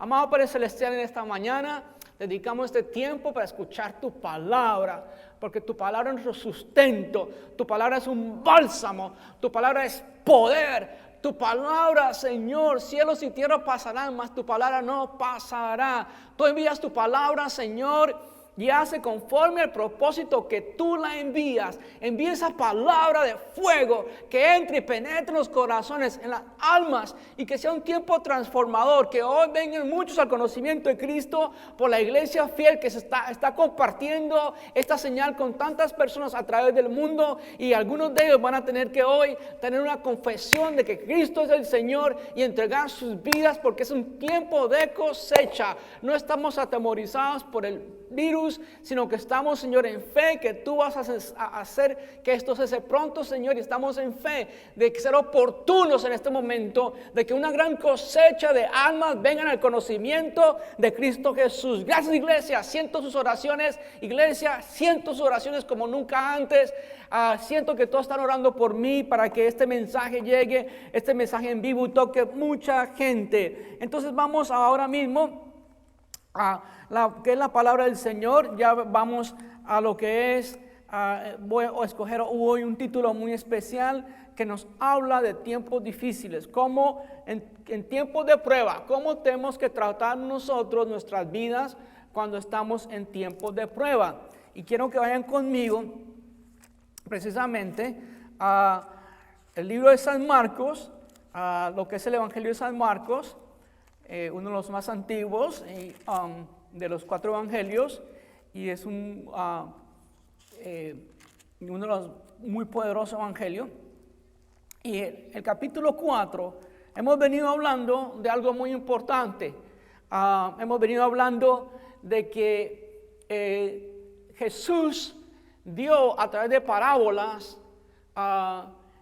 Amado Padre Celestial, en esta mañana dedicamos este tiempo para escuchar tu palabra, porque tu palabra es nuestro sustento, tu palabra es un bálsamo, tu palabra es poder. Tu palabra, Señor, cielos y tierra pasarán, mas tu palabra no pasará. Tú envías tu palabra, Señor, y hace conforme al propósito que tú la envías. Envía esa palabra de fuego que entre y penetre en los corazones, en las almas, y que sea un tiempo transformador, que hoy vengan muchos al conocimiento de Cristo por la iglesia fiel que se está compartiendo esta señal con tantas personas a través del mundo, y algunos de ellos van a tener que hoy tener una confesión de que Cristo es el Señor y entregar sus vidas, porque es un tiempo de cosecha. No estamos atemorizados por el virus, sino que estamos, Señor, en fe que tú vas a hacer que esto cese pronto, Señor, y estamos en fe de ser oportunos en este momento, de que una gran cosecha de almas vengan al conocimiento de Cristo Jesús. Gracias, iglesia. Siento sus oraciones, iglesia, siento sus oraciones como nunca antes. Siento que todos están orando por mí para que este mensaje llegue, este mensaje en vivo, y toque mucha gente. Entonces vamos ahora mismo a que es la palabra del Señor. Ya vamos a lo que es, voy a escoger hoy un título muy especial que nos habla de tiempos difíciles, cómo en tiempos de prueba, cómo tenemos que tratar nosotros nuestras vidas cuando estamos en tiempos de prueba. Y quiero que vayan conmigo precisamente a el libro de San Marcos, a lo que es el Evangelio de San Marcos, uno de los más antiguos de los 4 evangelios, y es uno de los muy poderosos evangelios. Y el capítulo 4 hemos venido hablando de algo muy importante. Hemos venido hablando de que Jesús dio a través de parábolas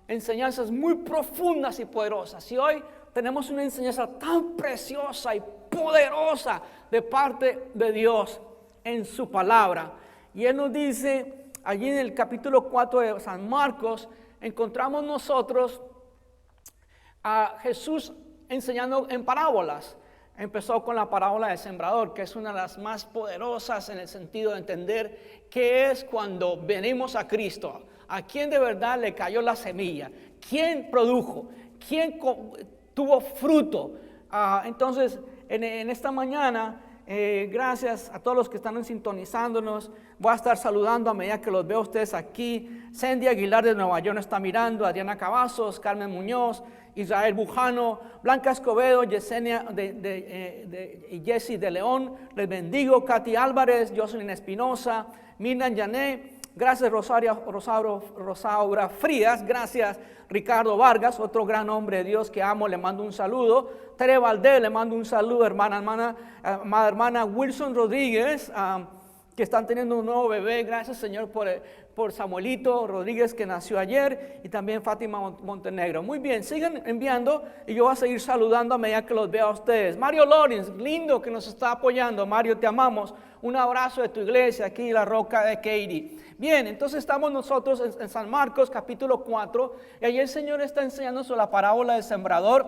enseñanzas muy profundas y poderosas. Y hoy tenemos una enseñanza tan preciosa y poderosa de parte de Dios en su palabra. Y Él nos dice, allí en el capítulo 4 de San Marcos, encontramos nosotros a Jesús enseñando en parábolas. Empezó con la parábola del sembrador, que es una de las más poderosas en el sentido de entender qué es cuando venimos a Cristo. ¿A quién de verdad le cayó la semilla? ¿Quién produjo? ¿Quién tuvo fruto? Entonces, en esta mañana, gracias a todos los que están sintonizándonos. Voy a estar saludando a medida que los veo a ustedes aquí. Sandy Aguilar de Nueva York está mirando, Adriana Cavazos, Carmen Muñoz, Israel Bujano, Blanca Escobedo, Yesenia y Jessy de León. Les bendigo. Katy Álvarez, Jocelyn Espinosa, Mirna Yané. Gracias Rosaura Frías, gracias Ricardo Vargas, otro gran hombre de Dios que amo, le mando un saludo. Tere Valdés, le mando un saludo, hermana Wilson Rodríguez, que están teniendo un nuevo bebé. Gracias, Señor, por Samuelito Rodríguez, que nació ayer, y también Fátima Montenegro. Muy bien, sigan enviando y yo voy a seguir saludando a medida que los vea a ustedes. Mario Lawrence, lindo que nos está apoyando. Mario, te amamos. Un abrazo de tu iglesia aquí en la Roca de Katy. Bien, entonces estamos nosotros en San Marcos capítulo 4, y ahí el Señor está enseñando sobre la parábola del sembrador.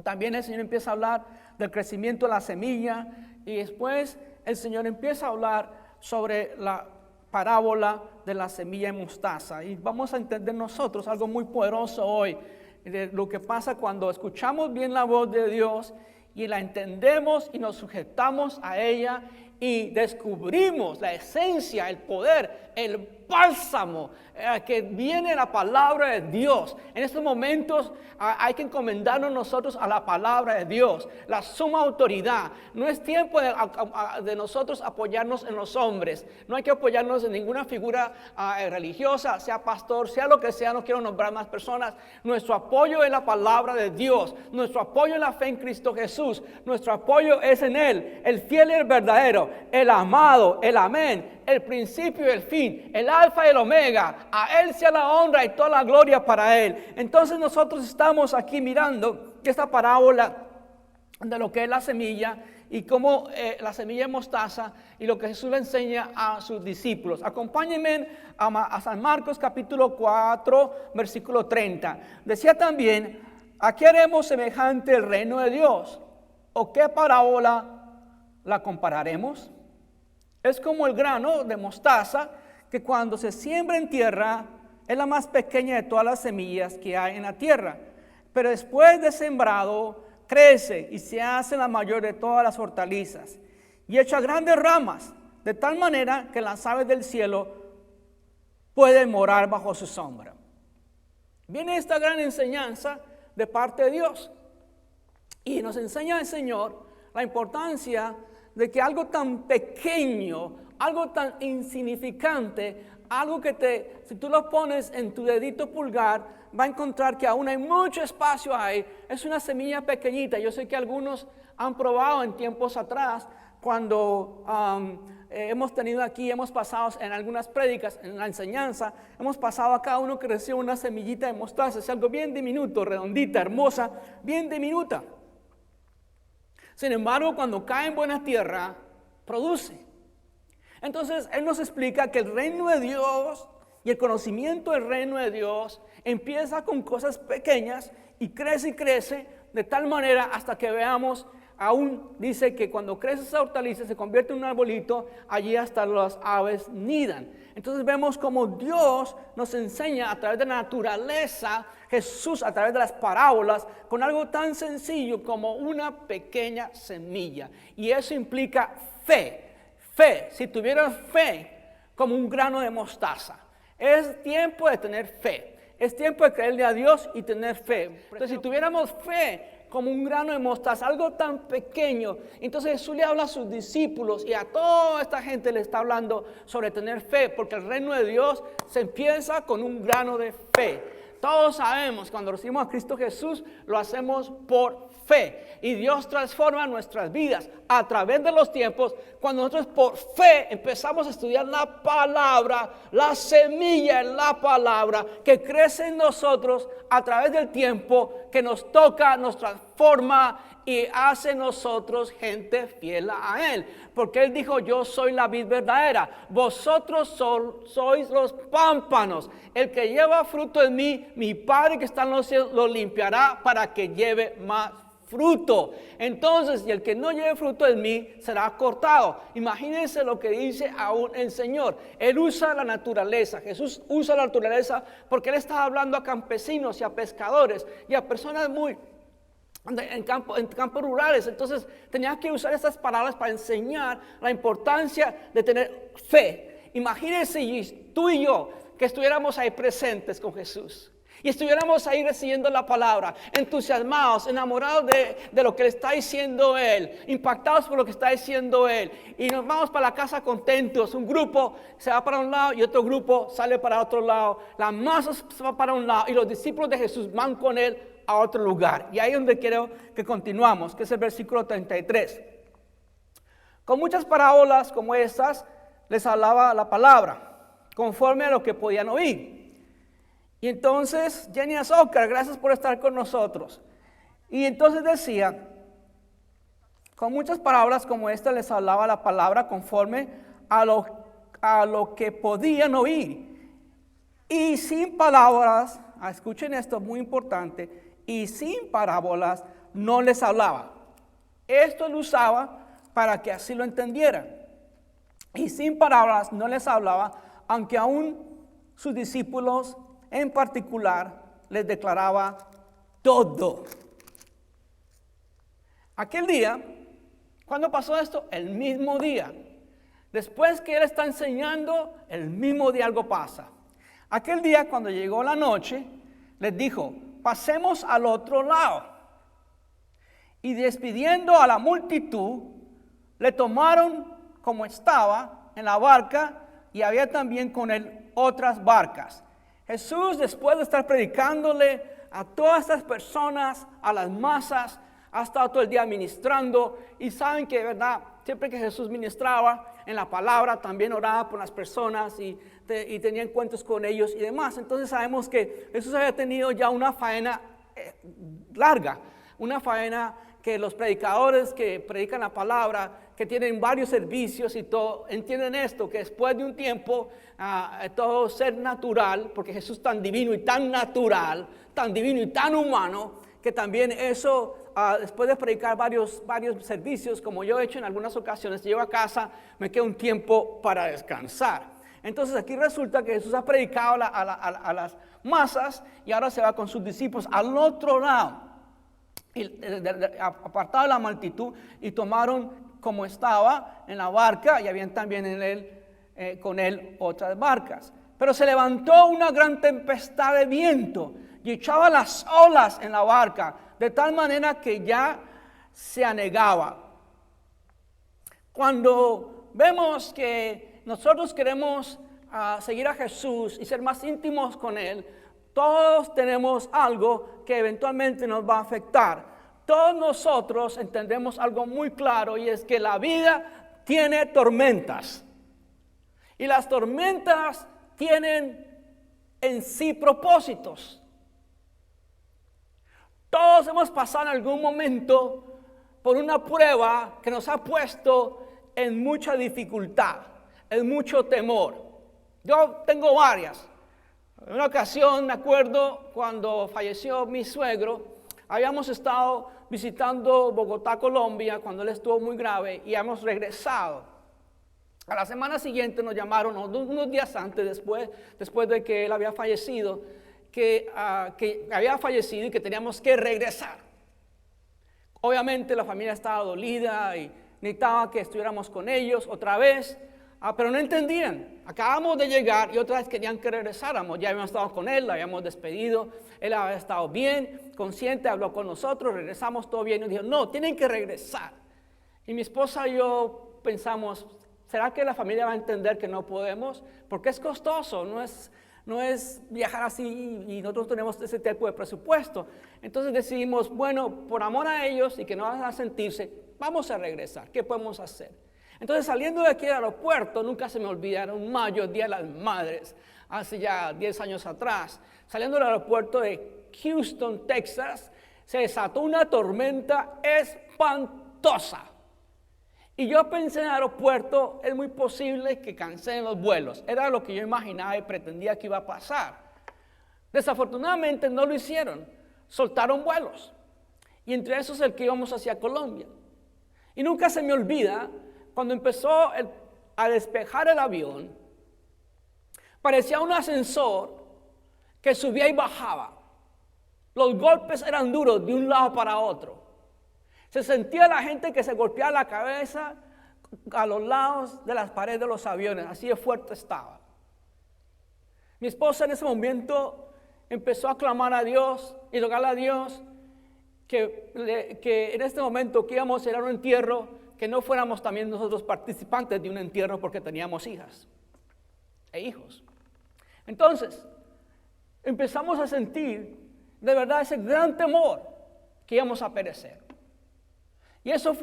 También el Señor empieza a hablar del crecimiento de la semilla, y después el Señor empieza a hablar sobre la parábola de la semilla de mostaza. Y vamos a entender nosotros algo muy poderoso hoy, de lo que pasa cuando escuchamos bien la voz de Dios y la entendemos y nos sujetamos a ella y descubrimos la esencia, el poder, el bálsamo que viene de la palabra de Dios. En estos momentos hay que encomendarnos nosotros a la palabra de Dios, la suma autoridad. No es tiempo de nosotros apoyarnos en los hombres. No hay que apoyarnos en ninguna figura religiosa, sea pastor, sea lo que sea. No quiero nombrar más personas. Nuestro apoyo es la palabra de Dios. Nuestro apoyo es la fe en Cristo Jesús. Nuestro apoyo es en Él, el fiel y el verdadero, el amado, el amén, el principio y el fin, el alfa y el omega. A Él sea la honra y toda la gloria para Él. Entonces nosotros estamos aquí mirando esta parábola de lo que es la semilla y cómo la semilla de mostaza y lo que Jesús le enseña a sus discípulos. Acompáñenme a San Marcos capítulo 4 versículo 30. Decía también: ¿a qué haremos semejante el reino de Dios? ¿O qué parábola la compararemos? Es como el grano de mostaza que cuando se siembra en tierra es la más pequeña de todas las semillas que hay en la tierra. Pero después de sembrado crece y se hace la mayor de todas las hortalizas y echa grandes ramas, de tal manera que las aves del cielo pueden morar bajo su sombra. Viene esta gran enseñanza de parte de Dios y nos enseña el Señor la importancia de que algo tan pequeño, algo tan insignificante, algo que si tú lo pones en tu dedito pulgar, va a encontrar que aún hay mucho espacio ahí. Es una semilla pequeñita. Yo sé que algunos han probado en tiempos atrás, cuando hemos tenido aquí, hemos pasado en algunas prédicas, en la enseñanza, hemos pasado a cada uno que recibe una semillita de mostaza. Es algo bien diminuto, redondita, hermosa, bien diminuta. Sin embargo, cuando cae en buena tierra, produce. Entonces, Él nos explica que el reino de Dios y el conocimiento del reino de Dios empieza con cosas pequeñas y crece de tal manera hasta que veamos, aún dice que cuando crece esa hortaliza se convierte en un arbolito, allí hasta las aves nidan. Entonces vemos como Dios nos enseña a través de la naturaleza, Jesús a través de las parábolas, con algo tan sencillo como una pequeña semilla. Y eso implica fe. Fe, si tuvieras fe como un grano de mostaza, es tiempo de tener fe. Es tiempo de creerle a Dios y tener fe. Entonces, si tuviéramos fe como un grano de mostaza, algo tan pequeño, entonces Jesús le habla a sus discípulos y a toda esta gente le está hablando sobre tener fe, porque el reino de Dios se empieza con un grano de fe. Todos sabemos, cuando recibimos a Cristo Jesús, lo hacemos por fe. Y Dios transforma nuestras vidas a través de los tiempos. Cuando nosotros por fe empezamos a estudiar la palabra, la semilla en la palabra que crece en nosotros a través del tiempo, que nos toca, nos transforma y hace nosotros gente fiel a Él. Porque Él dijo, yo soy la vid verdadera, vosotros sois los pámpanos. El que lleva fruto en mí, mi Padre que está en los cielos lo limpiará para que lleve más fruto. Entonces, y el que no lleve fruto en mí será cortado. Imagínense lo que dice aún el Señor. Él usa la naturaleza. Jesús usa la naturaleza porque Él está hablando a campesinos y a pescadores y a personas muy en campos rurales. Entonces tenía que usar estas palabras para enseñar la importancia de tener fe. Imagínense tú y yo que estuviéramos ahí presentes con Jesús y estuviéramos ahí recibiendo la palabra, entusiasmados, enamorados de lo que le está diciendo Él, impactados por lo que está diciendo Él, y nos vamos para la casa contentos. Un grupo se va para un lado y otro grupo sale para otro lado, la masa se va para un lado y los discípulos de Jesús van con Él a otro lugar. Y ahí es donde quiero que continuamos, que es el versículo 33. Con muchas parábolas como estas les hablaba la palabra, conforme a lo que podían oír. Y entonces Jenny Azócar, gracias por estar con nosotros. Y entonces decía, con muchas parábolas como esta les hablaba la palabra conforme a lo que podían oír. Y sin palabras, escuchen esto, muy importante, y sin parábolas no les hablaba. Esto lo usaba para que así lo entendieran. Y sin palabras no les hablaba, aunque aún sus discípulos en particular les declaraba todo. Aquel día, ¿cuándo pasó esto? El mismo día. Después que Él está enseñando, el mismo día algo pasa. Aquel día, cuando llegó la noche, les dijo, pasemos al otro lado. Y despidiendo a la multitud, le tomaron como estaba en la barca, y había también con él otras barcas. Jesús, después de estar predicándole a todas estas personas, a las masas, ha estado todo el día ministrando, y saben que, ¿verdad?, siempre que Jesús ministraba en la palabra, también oraba por las personas y tenía encuentros con ellos y demás. Entonces sabemos que Jesús había tenido ya una faena larga, una faena que los predicadores que predican la palabra, que tienen varios servicios y todo, entienden esto, que después de un tiempo, todo ser natural, porque Jesús tan divino y tan natural, tan divino y tan humano, que también eso después de predicar varios servicios, como yo he hecho en algunas ocasiones, llego a casa, me queda un tiempo para descansar. Entonces aquí resulta que Jesús ha predicado a las masas y ahora se va con sus discípulos al otro lado, apartado de la multitud, y tomaron como estaba en la barca, y habían también con él otras barcas. Pero se levantó una gran tempestad de viento y echaba las olas en la barca, de tal manera que ya se anegaba. Cuando vemos que nosotros queremos seguir a Jesús y ser más íntimos con Él, todos tenemos algo que eventualmente nos va a afectar. Todos nosotros entendemos algo muy claro, y es que la vida tiene tormentas. Y las tormentas tienen en sí propósitos. Todos hemos pasado en algún momento por una prueba que nos ha puesto en mucha dificultad, en mucho temor. Yo tengo varias. En una ocasión, me acuerdo, cuando falleció mi suegro, habíamos estado visitando Bogotá, Colombia, cuando él estuvo muy grave, y hemos regresado. A la semana siguiente nos llamaron, unos días antes, después de que él había fallecido, que había fallecido y que teníamos que regresar. Obviamente la familia estaba dolida y necesitaba que estuviéramos con ellos otra vez, pero no entendían. Acabamos de llegar y otra vez querían que regresáramos. Ya habíamos estado con él, lo habíamos despedido, él había estado bien, consciente, habló con nosotros, regresamos todo bien, y nos dijo, no, tienen que regresar. Y mi esposa y yo pensamos, ¿será que la familia va a entender que no podemos? Porque es costoso, no es viajar así, y nosotros tenemos ese tipo de presupuesto. Entonces decidimos, bueno, por amor a ellos y que no van a sentirse, vamos a regresar. ¿Qué podemos hacer? Entonces, saliendo de aquí del aeropuerto, nunca se me olvidaron, mayo, Día de las Madres, hace ya 10 años atrás, saliendo del aeropuerto de Houston, Texas, se desató una tormenta espantosa. Y yo pensé en el aeropuerto, es muy posible que cancelen los vuelos. Era lo que yo imaginaba y pretendía que iba a pasar. Desafortunadamente no lo hicieron, soltaron vuelos. Y entre esos el que íbamos hacia Colombia. Y nunca se me olvida, cuando empezó a despejar el avión, parecía un ascensor que subía y bajaba. Los golpes eran duros de un lado para otro. Se sentía la gente que se golpeaba la cabeza a los lados de las paredes de los aviones, así de fuerte estaba. Mi esposa en ese momento empezó a clamar a Dios y rogarle a Dios que en este momento que íbamos a ir a un entierro, que no fuéramos también nosotros participantes de un entierro, porque teníamos hijas e hijos. Entonces, empezamos a sentir de verdad ese gran temor que íbamos a perecer. Y eso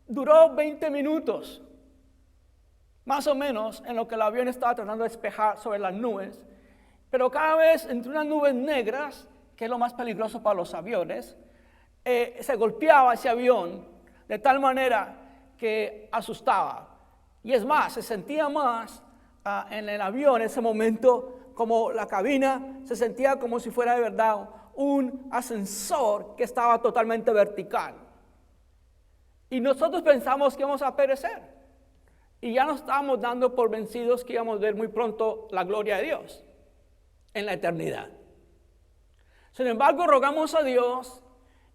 duró 20 minutos, más o menos, en lo que el avión estaba tratando de despejar sobre las nubes. Pero cada vez entre unas nubes negras, que es lo más peligroso para los aviones, se golpeaba ese avión de tal manera que asustaba. Y es más, se sentía más en el avión en ese momento, como la cabina se sentía como si fuera de verdad un ascensor que estaba totalmente vertical. Y nosotros pensamos que íbamos a perecer. Y ya nos estábamos dando por vencidos, que íbamos a ver muy pronto la gloria de Dios en la eternidad. Sin embargo, rogamos a Dios,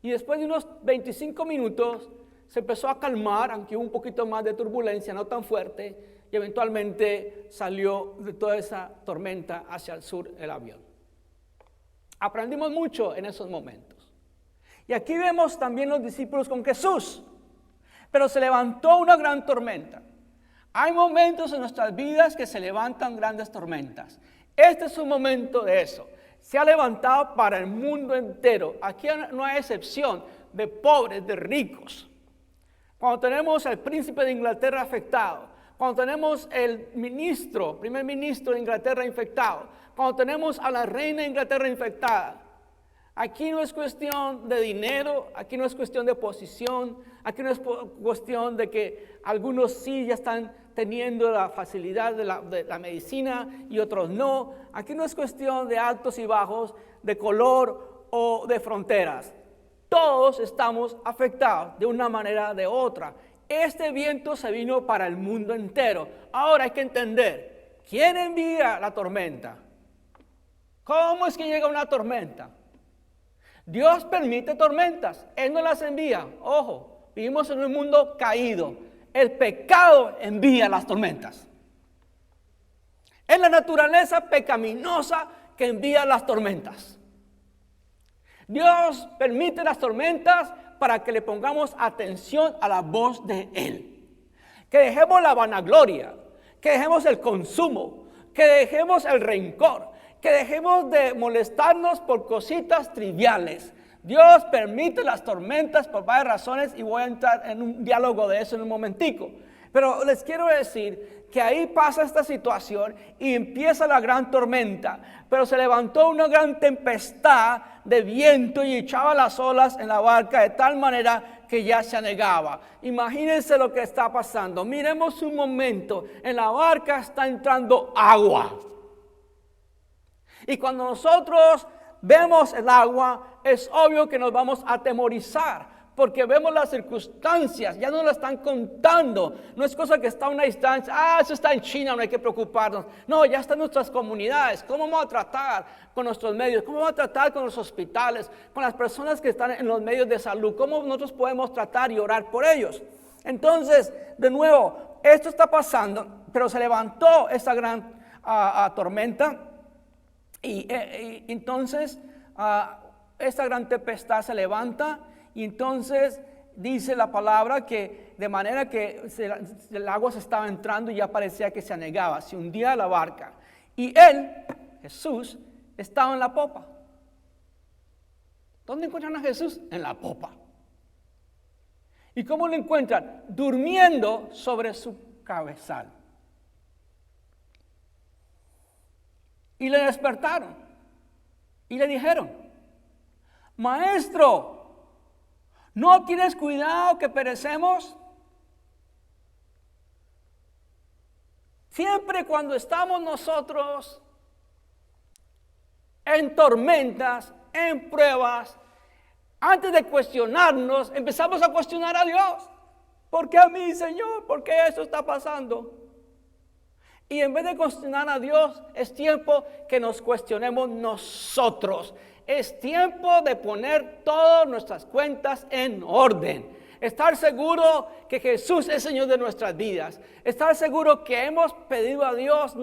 y después de unos 25 minutos se empezó a calmar, aunque hubo un poquito más de turbulencia, no tan fuerte, y eventualmente salió de toda esa tormenta hacia el sur el avión. Aprendimos mucho en esos momentos. Y aquí vemos también los discípulos con Jesús, pero se levantó una gran tormenta. Hay momentos en nuestras vidas que se levantan grandes tormentas. Este es un momento de eso. Se ha levantado para el mundo entero. Aquí no hay excepción de pobres, de ricos. Cuando tenemos al príncipe de Inglaterra afectado, cuando tenemos el primer ministro de Inglaterra infectado, cuando tenemos a la reina de Inglaterra infectada, aquí no es cuestión de dinero, aquí no es cuestión de posición, aquí no es cuestión de que algunos sí ya están teniendo la facilidad de la medicina y otros no. Aquí no es cuestión de altos y bajos, de color o de fronteras. Todos estamos afectados de una manera o de otra. Este viento se vino para el mundo entero. Ahora hay que entender, ¿quién envía la tormenta? ¿Cómo es que llega una tormenta? Dios permite tormentas, Él no las envía. Ojo, vivimos en un mundo caído. El pecado envía las tormentas. Es la naturaleza pecaminosa que envía las tormentas. Dios permite las tormentas para que le pongamos atención a la voz de Él. Que dejemos la vanagloria, que dejemos el consumo, que dejemos el rencor, que dejemos de molestarnos por cositas triviales. Dios permite las tormentas por varias razones y voy a entrar en un diálogo de eso en un momentico. Pero les quiero decir que ahí pasa esta situación y empieza la gran tormenta. Pero se levantó una gran tempestad de viento y echaba las olas en la barca de tal manera que ya se anegaba. Imagínense lo que está pasando. Miremos un momento. En la barca está entrando agua. Y cuando nosotros vemos el agua, es obvio que nos vamos a atemorizar. Porque vemos las circunstancias, ya no lo están contando. No es cosa que está a una distancia, eso está en China, no hay que preocuparnos. No, ya está en nuestras comunidades. ¿Cómo vamos a tratar con nuestros medios? ¿Cómo vamos a tratar con los hospitales? Con las personas que están en los medios de salud. ¿Cómo nosotros podemos tratar y orar por ellos? Entonces, de nuevo, esto está pasando, pero se levantó esta gran tormenta. Y entonces, esta gran tempestad se levanta. Y entonces dice la palabra que de manera que el agua se estaba entrando y ya parecía que se anegaba, se hundía la barca. Y él, Jesús, estaba en la popa. ¿Dónde encuentran a Jesús? En la popa. ¿Y cómo lo encuentran? Durmiendo sobre su cabezal. Y le despertaron y le dijeron: Maestro, ¿no tienes cuidado que perecemos? Siempre cuando estamos nosotros en tormentas, en pruebas, antes de cuestionarnos, empezamos a cuestionar a Dios. ¿Por qué a mí, Señor? ¿Por qué esto está pasando? Y en vez de cuestionar a Dios, es tiempo que nos cuestionemos nosotros. Es tiempo de poner todas nuestras cuentas en orden. Estar seguro que Jesús es Señor de nuestras vidas. Estar seguro que hemos pedido a Dios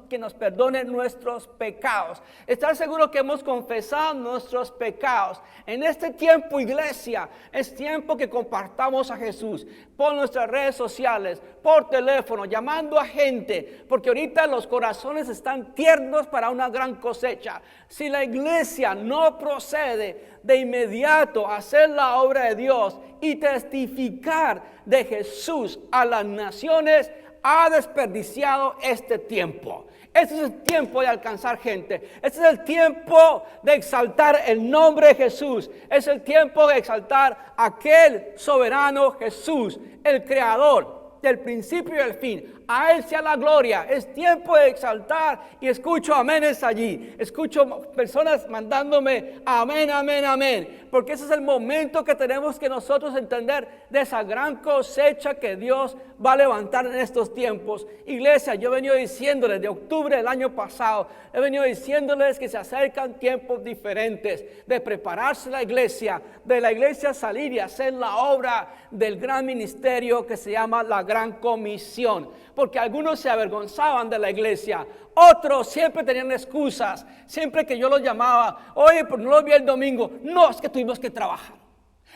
que nos perdone nuestros pecados. Estar seguro que hemos confesado nuestros pecados. En este tiempo, iglesia, es tiempo que compartamos a Jesús por nuestras redes sociales, por teléfono, llamando a gente, porque ahorita los corazones están tiernos para una gran cosecha. Si la iglesia no procede de inmediato a hacer la obra de Dios y testificar de Jesús a las naciones, ha desperdiciado este tiempo. Este es el tiempo de alcanzar gente. Este es el tiempo de exaltar el nombre de Jesús. Es el tiempo de exaltar a aquel soberano Jesús, el creador del principio y del fin. A Él sea la gloria. Es tiempo de exaltar. Y escucho amenes allí. Escucho personas mandándome amén, amén, amén. Porque ese es el momento que tenemos que nosotros entender de esa gran cosecha que Dios va a levantar en estos tiempos. Iglesia, yo he venido diciéndoles de octubre del año pasado, he venido diciéndoles que se acercan tiempos diferentes de prepararse la iglesia, de la iglesia salir y hacer la obra del gran ministerio que se llama la Gran Comisión. Porque algunos se avergonzaban de la iglesia, otros siempre tenían excusas. Siempre que yo los llamaba, oye, pues no los vi el domingo. No, es que tuvimos que trabajar.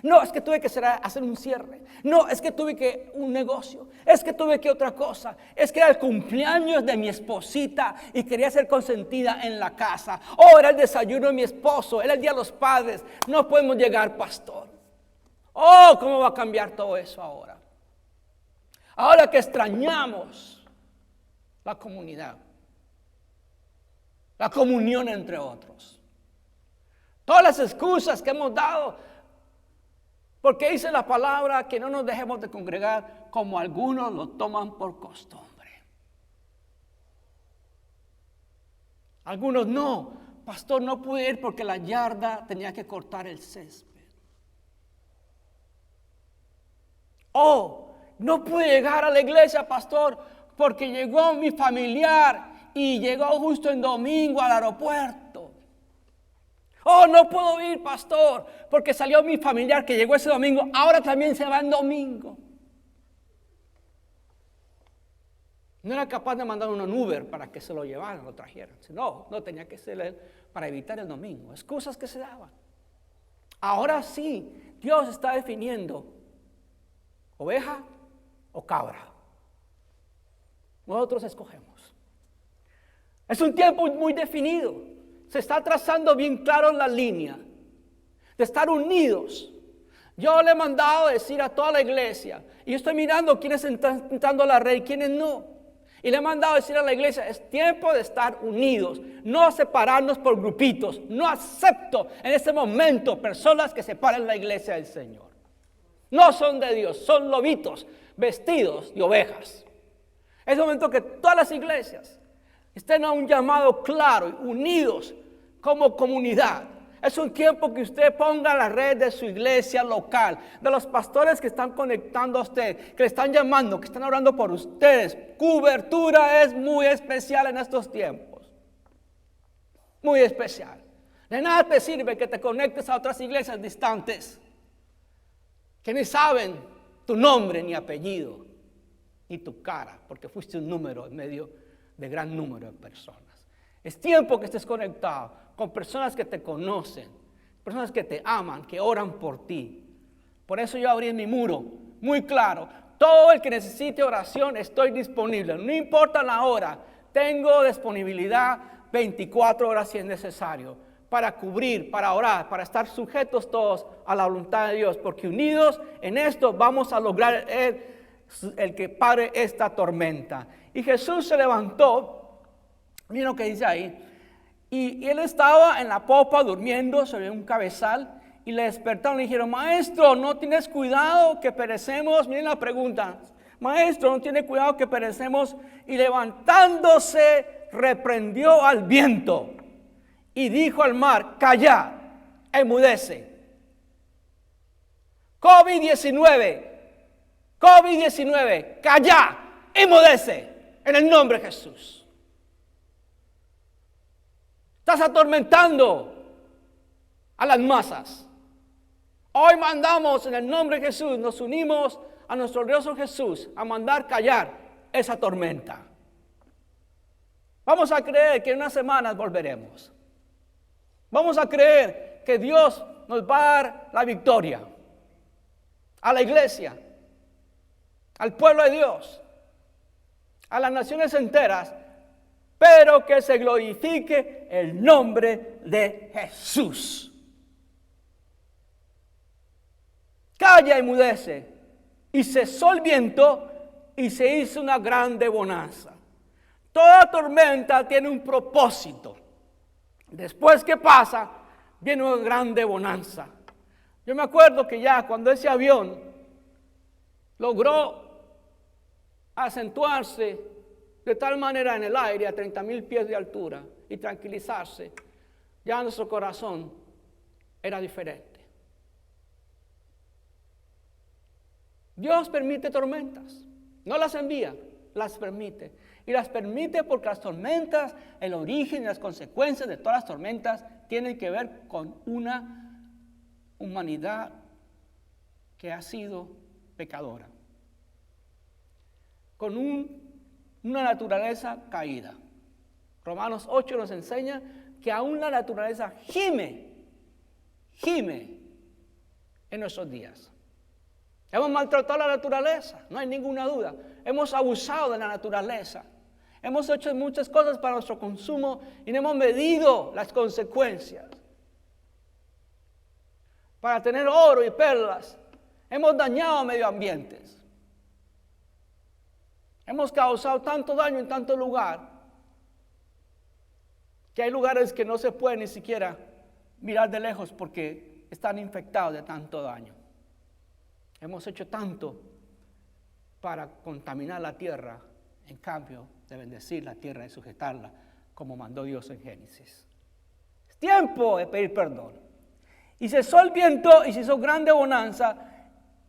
No, es que tuve que hacer un cierre. No, es que tuve que un negocio. Es que tuve que otra cosa. Es que era el cumpleaños de mi esposita y quería ser consentida en la casa. Oh, era el desayuno de mi esposo, era el día de los padres. No podemos llegar, pastor. Oh, ¿cómo va a cambiar todo eso ahora? Ahora que extrañamos la comunidad, la comunión entre otros. Todas las excusas que hemos dado, porque dice la palabra que no nos dejemos de congregar como algunos lo toman por costumbre. Algunos no, pastor, no pude ir porque la yarda tenía que cortar el césped. Oh, no pude llegar a la iglesia, pastor, porque llegó mi familiar y llegó justo en domingo al aeropuerto. Oh, no puedo ir, pastor, porque salió mi familiar que llegó ese domingo, ahora también se va en domingo. No era capaz de mandar un Uber para que se lo llevaran, lo trajeran. No tenía que ser él para evitar el domingo. Excusas que se daban. Ahora sí, Dios está definiendo oveja o cabra. Nosotros escogemos. Es un tiempo muy definido. Se está trazando bien claro la línea de estar unidos. Yo le he mandado decir a toda la iglesia, y yo estoy mirando quiénes están entrando a la red y quiénes no. Y le he mandado decir a la iglesia, es tiempo de estar unidos, no separarnos por grupitos. No acepto en este momento personas que separen la iglesia del Señor. No son de Dios, son lobitos vestidos de ovejas. Es momento que todas las iglesias estén a un llamado claro, unidos como comunidad. Es un tiempo que usted ponga la red de su iglesia local, de los pastores que están conectando a usted, que le están llamando, que están orando por ustedes. Cobertura es muy especial en estos tiempos. Muy especial. De nada te sirve que te conectes a otras iglesias distantes, que ni saben tu nombre ni apellido, ni tu cara, porque fuiste un número en medio de gran número de personas. Es tiempo que estés conectado con personas que te conocen, personas que te aman, que oran por ti. Por eso yo abrí mi muro muy claro. Todo el que necesite oración estoy disponible. No importa la hora, tengo disponibilidad 24 horas si es necesario, para cubrir, para orar, para estar sujetos todos a la voluntad de Dios, porque unidos en esto vamos a lograr el que pare esta tormenta. Y Jesús se levantó. Miren lo que dice ahí. Y él estaba en la popa durmiendo sobre un cabezal y le despertaron y le dijeron, maestro, ¿no tienes cuidado que perecemos? Miren la pregunta. Maestro, ¿no tiene cuidado que perecemos? Y levantándose reprendió al viento y dijo al mar, calla, enmudece. COVID-19, calla, enmudece en el nombre de Jesús. Estás atormentando a las masas. Hoy mandamos en el nombre de Jesús, nos unimos a nuestro glorioso Jesús a mandar callar esa tormenta. Vamos a creer que en unas semanas volveremos. Vamos a creer que Dios nos va a dar la victoria a la iglesia, al pueblo de Dios, a las naciones enteras, pero que se glorifique el nombre de Jesús. Calla y mudece. Y cesó el viento y se hizo una grande bonanza. Toda tormenta tiene un propósito. Después que pasa, viene una grande bonanza. Yo me acuerdo que ya cuando ese avión logró acentuarse de tal manera en el aire a 30,000 pies de altura y tranquilizarse, ya nuestro corazón era diferente. Dios permite tormentas, no las envía, las permite. Y las permite porque las tormentas, el origen y las consecuencias de todas las tormentas tienen que ver con una humanidad que ha sido pecadora, con una naturaleza caída. Romanos 8 nos enseña que aún la naturaleza gime en nuestros días. Hemos maltratado la naturaleza, no hay ninguna duda. Hemos abusado de la naturaleza. Hemos hecho muchas cosas para nuestro consumo y no hemos medido las consecuencias. Para tener oro y perlas, hemos dañado medio ambientes. Hemos causado tanto daño en tanto lugar que hay lugares que no se puede ni siquiera mirar de lejos porque están infectados de tanto daño. Hemos hecho tanto para contaminar la tierra, en cambio de bendecir la tierra y sujetarla como mandó Dios en Génesis. tiempo de pedir perdón. Y cesó el viento y se hizo grande bonanza.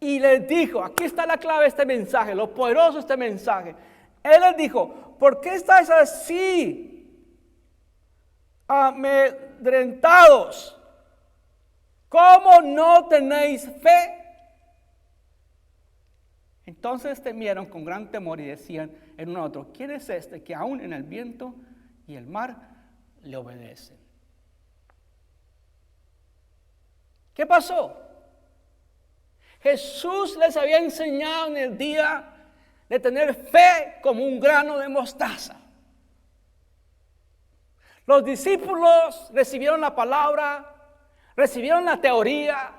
Y les dijo, aquí está la clave de este mensaje, lo poderoso de este mensaje. Él les dijo, ¿por qué estáis así amedrentados? ¿Cómo no tenéis fe? Entonces temieron con gran temor y decían en uno a otro, ¿quién es este que aún en el viento y el mar le obedecen? ¿Qué pasó? Jesús les había enseñado en el día de tener fe como un grano de mostaza. Los discípulos recibieron la palabra, recibieron la teoría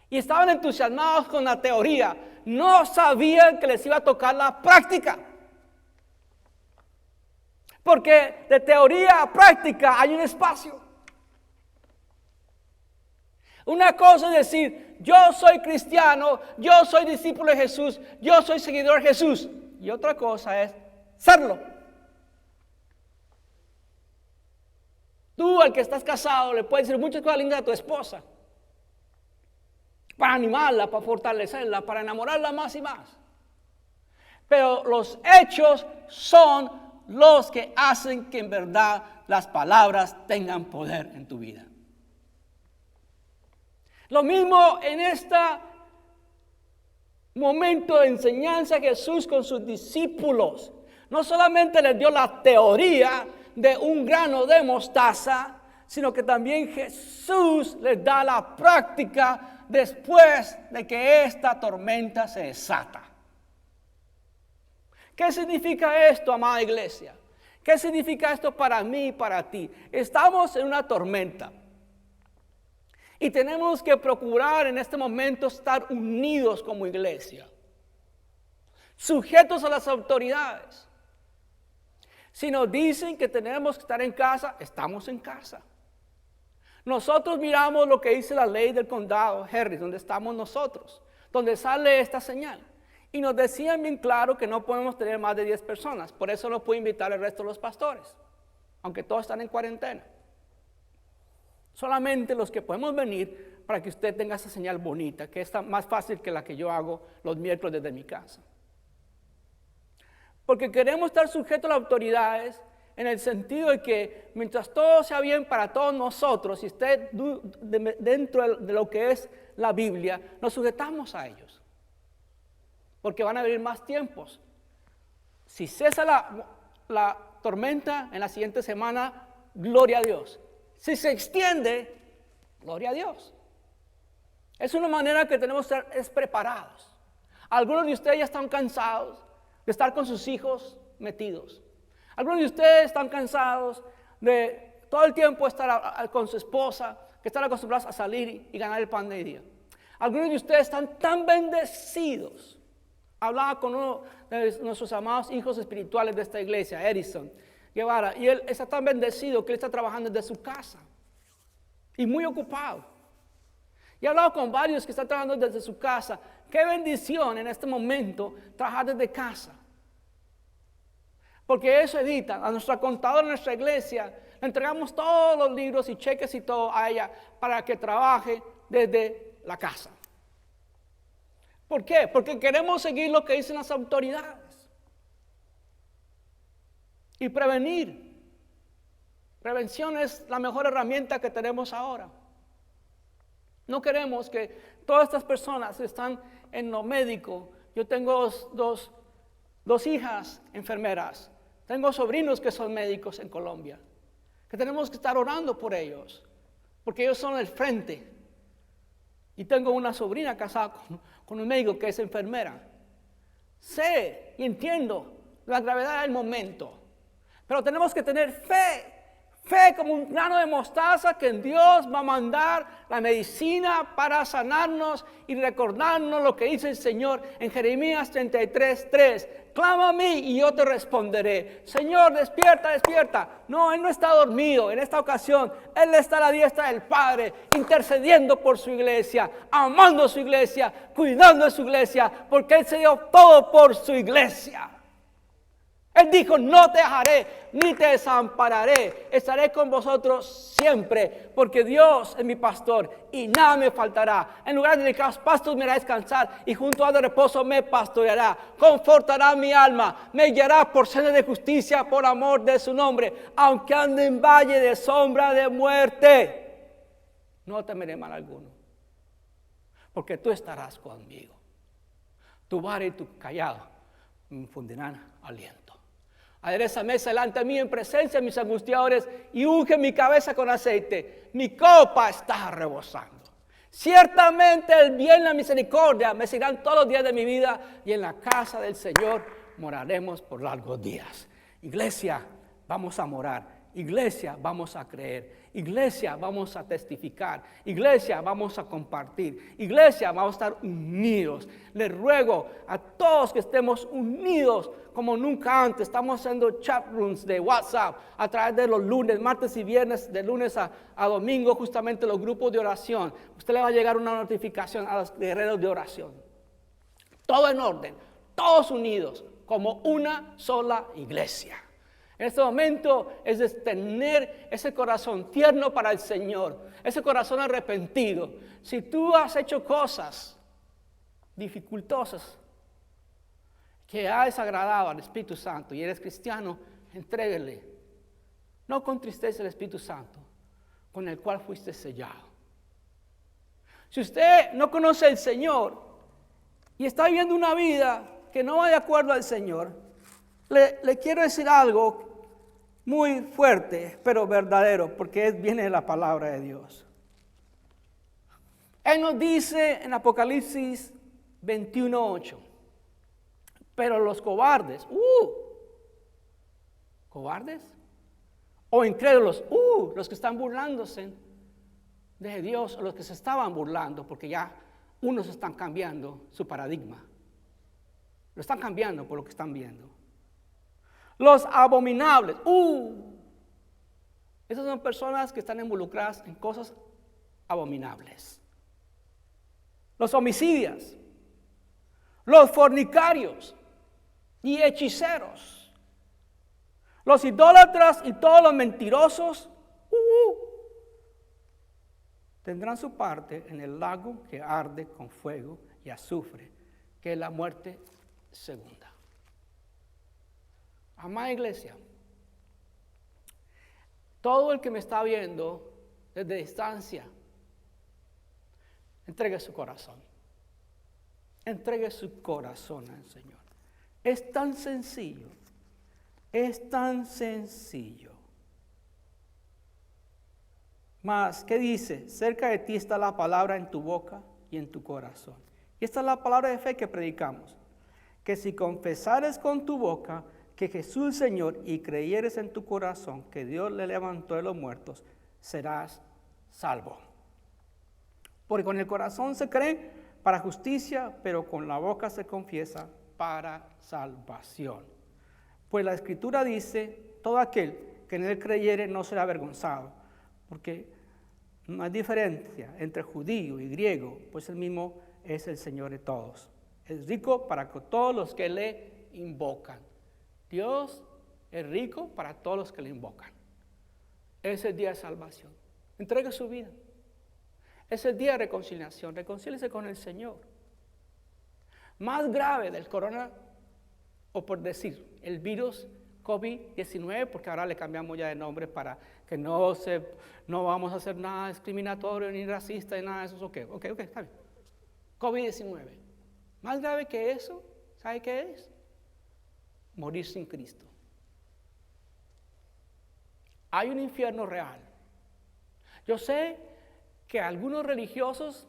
y estaban entusiasmados con la teoría. No sabían que les iba a tocar la práctica. Porque de teoría a práctica hay un espacio. Una cosa es decir, yo soy cristiano, yo soy discípulo de Jesús, yo soy seguidor de Jesús. Y otra cosa es serlo. Tú, al que estás casado, le puedes decir muchas cosas lindas a tu esposa. Para animarla, para fortalecerla, para enamorarla más y más. Pero los hechos son los que hacen que en verdad las palabras tengan poder en tu vida. Lo mismo en este momento de enseñanza Jesús con sus discípulos. No solamente les dio la teoría de un grano de mostaza, sino que también Jesús les da la práctica después de que esta tormenta se desata. ¿Qué significa esto, amada iglesia? ¿Qué significa esto para mí y para ti? Estamos en una tormenta. Y tenemos que procurar en este momento estar unidos como iglesia, sujetos a las autoridades. Si nos dicen que tenemos que estar en casa, estamos en casa. Nosotros miramos lo que dice la ley del condado, Harris, donde estamos nosotros, donde sale esta señal. Y nos decían bien claro que no podemos tener más de 10 personas. Por eso no puedo invitar al resto de los pastores, aunque todos están en cuarentena. Solamente los que podemos venir para que usted tenga esa señal bonita, que es más fácil que la que yo hago los miércoles desde mi casa. Porque queremos estar sujetos a las autoridades en el sentido de que mientras todo sea bien para todos nosotros, y esté dentro de lo que es la Biblia, nos sujetamos a ellos. Porque van a venir más tiempos. Si cesa la tormenta en la siguiente semana, gloria a Dios. Si se extiende, gloria a Dios. Es una manera que tenemos que estar preparados. Algunos de ustedes ya están cansados de estar con sus hijos metidos. Algunos de ustedes están cansados de todo el tiempo estar con su esposa, que están acostumbrados a salir y ganar el pan de día. Algunos de ustedes están tan bendecidos. Hablaba con uno de nuestros amados hijos espirituales de esta iglesia, Edison Guevara, y él está tan bendecido que él está trabajando desde su casa y muy ocupado. Y he hablado con varios que están trabajando desde su casa. Qué bendición en este momento trabajar desde casa. Porque eso evita a nuestra contadora, a nuestra iglesia, le entregamos todos los libros y cheques y todo a ella para que trabaje desde la casa. ¿Por qué? Porque queremos seguir lo que dicen las autoridades. Y prevenir. Prevención es la mejor herramienta que tenemos ahora. No queremos que todas estas personas están en lo médico. Yo tengo dos hijas enfermeras. Tengo sobrinos que son médicos en Colombia. Que tenemos que estar orando por ellos. Porque ellos son el frente. Y tengo una sobrina casada con un médico que es enfermera. Sé y entiendo la gravedad del momento. Pero tenemos que tener fe. Fe como un grano de mostaza que en Dios va a mandar la medicina para sanarnos y recordarnos lo que dice el Señor en Jeremías 33:3. Clama a mí y yo te responderé. Señor, despierta, despierta. No, Él no está dormido. En esta ocasión, Él está a la diestra del Padre, intercediendo por su iglesia, amando a su iglesia, cuidando de su iglesia, porque Él se dio todo por su iglesia. Él dijo, no te dejaré ni te desampararé. Estaré con vosotros siempre, porque Dios es mi pastor y nada me faltará. En lugar de delicados pastos me hará descansar y junto a de reposo me pastoreará. Confortará mi alma, me guiará por sendas de justicia por amor de su nombre. Aunque ande en valle de sombra de muerte, no temeré mal alguno, porque tú estarás conmigo. Tu vara y tu callado me infundirán aliento. Adereza mesa delante de mí en presencia de mis angustiadores y unge mi cabeza con aceite. Mi copa está rebosando. Ciertamente el bien y la misericordia me seguirán todos los días de mi vida y en la casa del Señor moraremos por largos días. Iglesia, vamos a morar. Iglesia, vamos a creer. Iglesia, vamos a testificar. Iglesia, vamos a compartir. Iglesia, vamos a estar unidos. Les ruego a todos que estemos unidos como nunca antes. Estamos haciendo chat rooms de WhatsApp a través de los lunes, martes y viernes, de lunes a domingo, justamente los grupos de oración. Usted le va a llegar una notificación a los guerreros de oración. Todo en orden, todos unidos como una sola iglesia. En este momento es de tener ese corazón tierno para el Señor, ese corazón arrepentido. Si tú has hecho cosas dificultosas que ha desagradado al Espíritu Santo y eres cristiano, entréguele. No con tristeza el Espíritu Santo, con el cual fuiste sellado. Si usted no conoce al Señor y está viviendo una vida que no va de acuerdo al Señor, le quiero decir algo muy fuerte, pero verdadero, porque viene de la palabra de Dios. Él nos dice en Apocalipsis 21:8, pero los cobardes, ¿cobardes? O incrédulos, los que están burlándose de Dios, o los que se estaban burlando, porque ya unos están cambiando su paradigma. Lo están cambiando por lo que están viendo. Los abominables, esas son personas que están involucradas en cosas abominables. Los homicidas, los fornicarios y hechiceros, los idólatras y todos los mentirosos, tendrán su parte en el lago que arde con fuego y azufre, que es la muerte segunda. Amada iglesia, todo el que me está viendo desde distancia, entregue su corazón. Entregue su corazón al Señor. Es tan sencillo. Es tan sencillo. Mas, ¿qué dice? Cerca de ti está la palabra en tu boca y en tu corazón. Y esta es la palabra de fe que predicamos. Que si confesares con tu boca que Jesús es Señor y creyeres en tu corazón que Dios le levantó de los muertos, serás salvo. Porque con el corazón se cree para justicia, pero con la boca se confiesa para salvación. Pues la Escritura dice, todo aquel que en él creyere no será avergonzado, porque no hay diferencia entre judío y griego, pues el mismo es el Señor de todos. Es rico para todos los que le invocan. Dios es rico para todos los que le invocan. Es el día de salvación. Entregue su vida. Es el día de reconciliación. Reconcíliese con el Señor. Más grave del corona, o por decir, el virus COVID-19, porque ahora le cambiamos ya de nombre para que no vamos a hacer nada discriminatorio ni racista ni nada de eso. Ok, está bien. COVID-19. Más grave que eso, ¿sabe qué es? Morir sin Cristo. Hay un infierno real. Yo sé que algunos religiosos,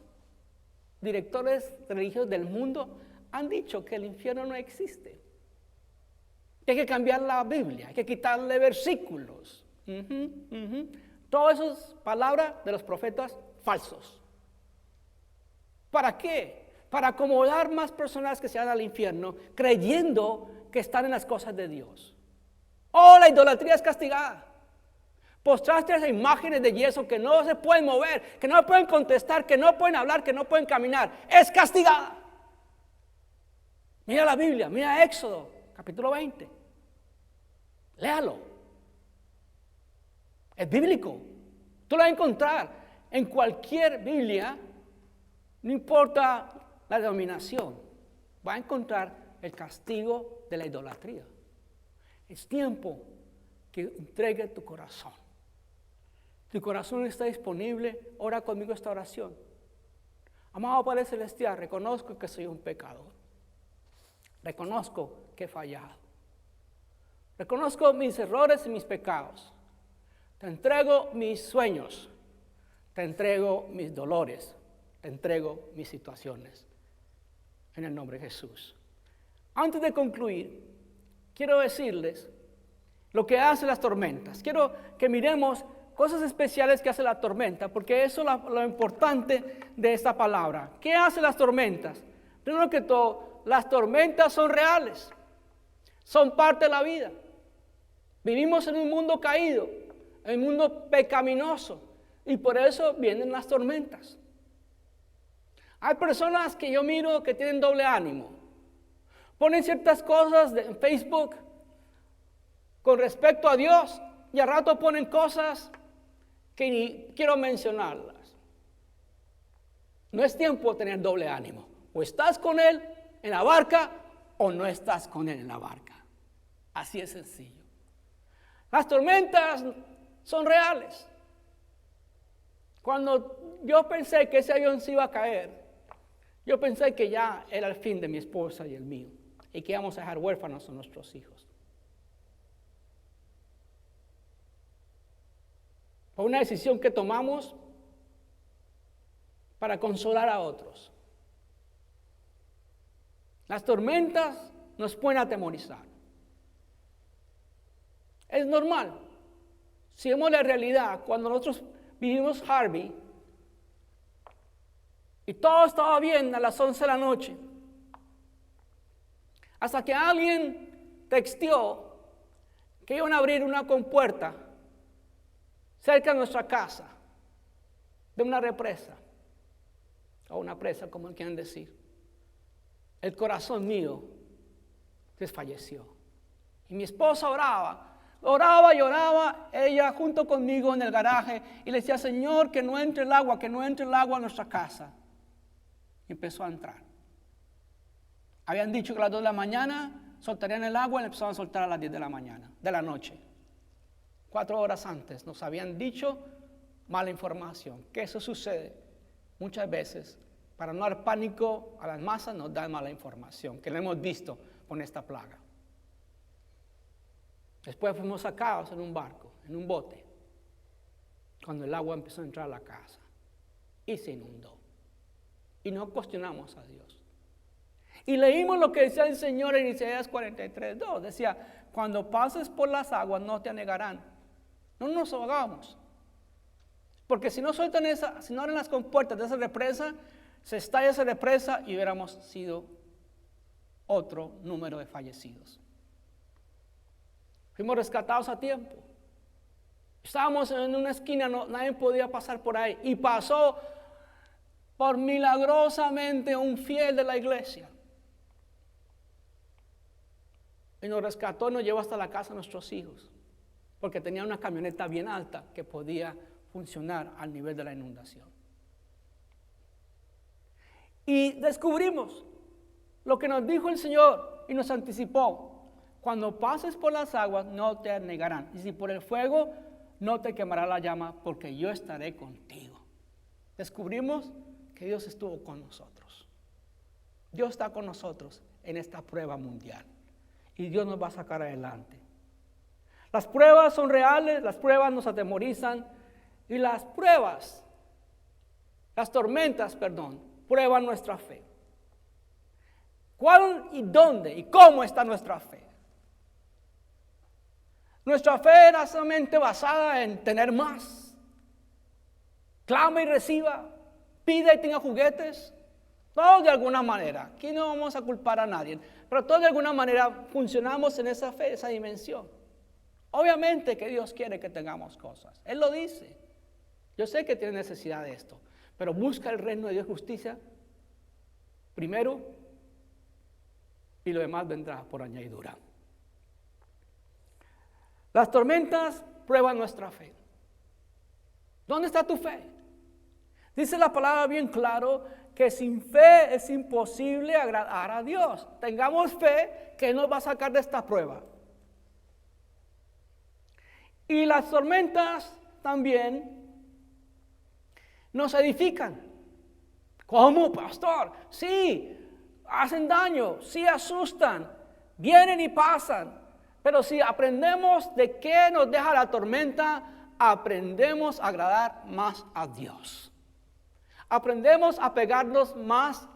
directores religiosos del mundo, han dicho que el infierno no existe. Que hay que cambiar la Biblia, hay que quitarle versículos. Todas esas palabras de los profetas falsos. ¿Para qué? Para acomodar más personas que se van al infierno, creyendo que están en las cosas de Dios. La idolatría es castigada. Postraste a imágenes de yeso que no se pueden mover, que no pueden contestar, que no pueden hablar, que no pueden caminar. Es castigada. Mira la Biblia, mira Éxodo, capítulo 20. Léalo. Es bíblico. Tú lo vas a encontrar en cualquier Biblia, no importa la denominación. Va a encontrar el castigo de la idolatría. Es tiempo que entregue tu corazón. Tu corazón está disponible. Ora conmigo esta oración. Amado Padre Celestial, reconozco que soy un pecador. Reconozco que he fallado. Reconozco mis errores y mis pecados. Te entrego mis sueños. Te entrego mis dolores. Te entrego mis situaciones. En el nombre de Jesús. Antes de concluir, quiero decirles lo que hacen las tormentas. Quiero que miremos cosas especiales que hace la tormenta, porque eso es lo importante de esta palabra. ¿Qué hacen las tormentas? Primero que todo, las tormentas son reales. Son parte de la vida. Vivimos en un mundo caído, en un mundo pecaminoso, y por eso vienen las tormentas. Hay personas que yo miro que tienen doble ánimo. Ponen ciertas cosas en Facebook con respecto a Dios y al rato ponen cosas que ni quiero mencionarlas. No es tiempo de tener doble ánimo. O estás con Él en la barca o no estás con Él en la barca. Así es sencillo. Las tormentas son reales. Cuando yo pensé que ese avión se iba a caer, yo pensé que ya era el fin de mi esposa y el mío, y que íbamos a dejar huérfanos a nuestros hijos. Fue una decisión que tomamos para consolar a otros. Las tormentas nos pueden atemorizar. Es normal. Si vemos la realidad, cuando nosotros vivimos Harvey, y todo estaba bien a las 11 de la noche, hasta que alguien texteó que iban a abrir una compuerta cerca de nuestra casa, de una represa, o una presa, como quieren decir. El corazón mío desfalleció. Y mi esposa oraba y oraba, ella junto conmigo en el garaje, y le decía, Señor, que no entre el agua, que no entre el agua a nuestra casa. Y empezó a entrar. Habían dicho que a las 2 de la mañana soltarían el agua y empezaron a soltar a las 10 de la mañana, de la noche. 4 horas antes nos habían dicho mala información, que eso sucede muchas veces. Para no dar pánico a las masas nos dan mala información, que lo hemos visto con esta plaga. Después fuimos sacados en un barco, en un bote, cuando el agua empezó a entrar a la casa y se inundó. Y no cuestionamos a Dios. Y leímos lo que decía el Señor en Isaías 43:2. Decía, cuando pases por las aguas no te anegarán. No nos ahogamos. Porque si no sueltan si no abren las compuertas de esa represa, se estalla esa represa y hubiéramos sido otro número de fallecidos. Fuimos rescatados a tiempo. Estábamos en una esquina, nadie podía pasar por ahí. Y pasó por milagrosamente un fiel de la iglesia. Y nos rescató y nos llevó hasta la casa de nuestros hijos. Porque tenía una camioneta bien alta que podía funcionar al nivel de la inundación. Y descubrimos lo que nos dijo el Señor y nos anticipó. Cuando pases por las aguas no te anegarán. Y si por el fuego no te quemará la llama, porque yo estaré contigo. Descubrimos que Dios estuvo con nosotros. Dios está con nosotros en esta prueba mundial. Y Dios nos va a sacar adelante. Las pruebas son reales, las pruebas nos atemorizan. Y las tormentas, prueban nuestra fe. ¿Cuál y dónde y cómo está nuestra fe? Nuestra fe era solamente basada en tener más. Clama y reciba, pida y tenga juguetes. Todos de alguna manera, aquí no vamos a culpar a nadie, pero todos de alguna manera funcionamos en esa fe, esa dimensión. Obviamente que Dios quiere que tengamos cosas, Él lo dice. Yo sé que tiene necesidad de esto, pero busca el reino de Dios y justicia primero y lo demás vendrá por añadidura. Las tormentas prueban nuestra fe. ¿Dónde está tu fe? Dice la palabra bien claro que sin fe es imposible agradar a Dios. Tengamos fe que nos va a sacar de esta prueba. Y las tormentas también nos edifican. ¿Cómo, pastor? Sí, hacen daño, sí asustan, vienen y pasan. Pero si aprendemos de qué nos deja la tormenta, aprendemos a agradar más a Dios. Aprendemos a pegarnos más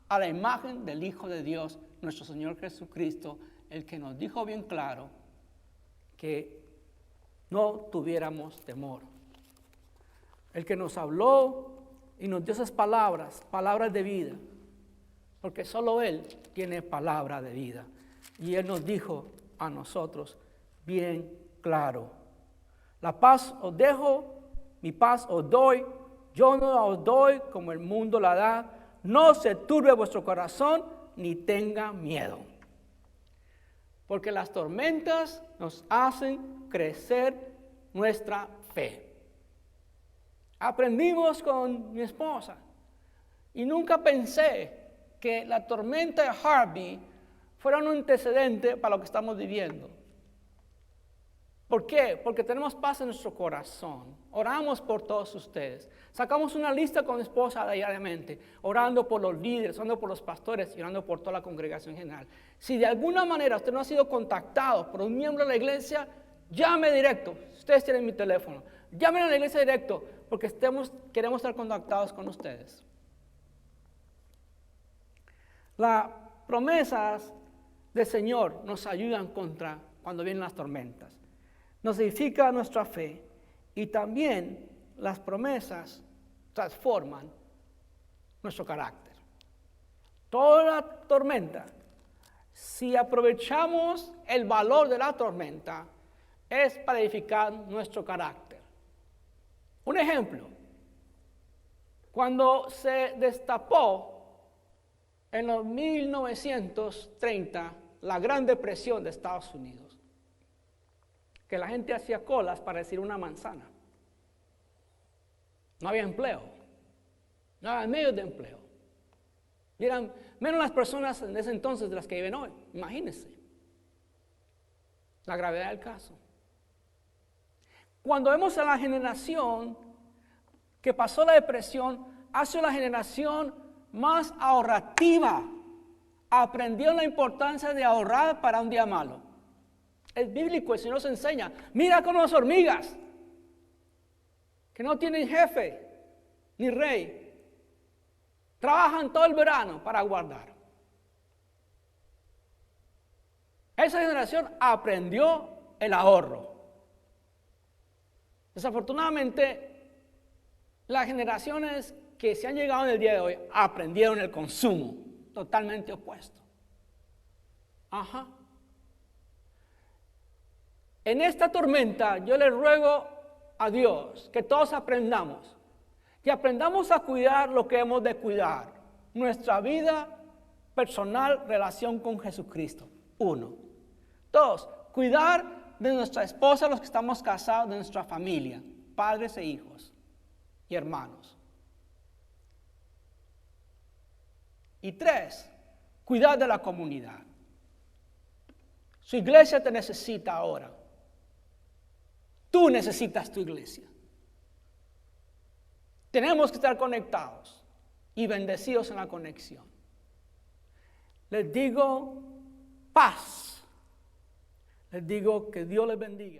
a la imagen del Hijo de Dios, nuestro Señor Jesucristo, el que nos dijo bien claro que no tuviéramos temor. El que nos habló y nos dio esas palabras, palabras de vida, porque solo Él tiene palabra de vida. Y Él nos dijo a nosotros bien claro: la paz os dejo, mi paz os doy, yo no la os doy como el mundo la da. No se turbe vuestro corazón ni tenga miedo. Porque las tormentas nos hacen crecer nuestra fe. Aprendimos con mi esposa y nunca pensé que la tormenta de Harvey fuera un antecedente para lo que estamos viviendo. ¿Por qué? Porque tenemos paz en nuestro corazón. Oramos por todos ustedes. Sacamos una lista con mi esposa diariamente, orando por los líderes, orando por los pastores y orando por toda la congregación general. Si de alguna manera usted no ha sido contactado por un miembro de la iglesia, llame directo. Ustedes tienen mi teléfono. Llamen a la iglesia directo porque queremos estar contactados con ustedes. Las promesas del Señor nos ayudan cuando vienen las tormentas. Nos edifica nuestra fe y también las promesas transforman nuestro carácter. Toda la tormenta, si aprovechamos el valor de la tormenta, es para edificar nuestro carácter. Un ejemplo, cuando se destapó en los 1930 la Gran Depresión de Estados Unidos, que la gente hacía colas para decir una manzana. No había empleo, no había medios de empleo. Y eran menos las personas en ese entonces de las que viven hoy. Imagínense la gravedad del caso. Cuando vemos a la generación que pasó la depresión, ha sido la generación más ahorrativa. Aprendió la importancia de ahorrar para un día malo. Es bíblico, el Señor nos enseña. Mira como las hormigas, que no tienen jefe ni rey, trabajan todo el verano para guardar. Esa generación aprendió el ahorro. Desafortunadamente, las generaciones que se han llegado en el día de hoy aprendieron el consumo, totalmente opuesto. Ajá. En esta tormenta yo le ruego a Dios que todos aprendamos, que aprendamos a cuidar lo que hemos de cuidar, nuestra vida personal, relación con Jesucristo. 1. 2, cuidar de nuestra esposa, los que estamos casados, de nuestra familia, padres e hijos y hermanos. Y 3, cuidar de la comunidad. Su iglesia te necesita ahora. Tú necesitas tu iglesia. Tenemos que estar conectados y bendecidos en la conexión. Les digo paz. Les digo que Dios les bendiga.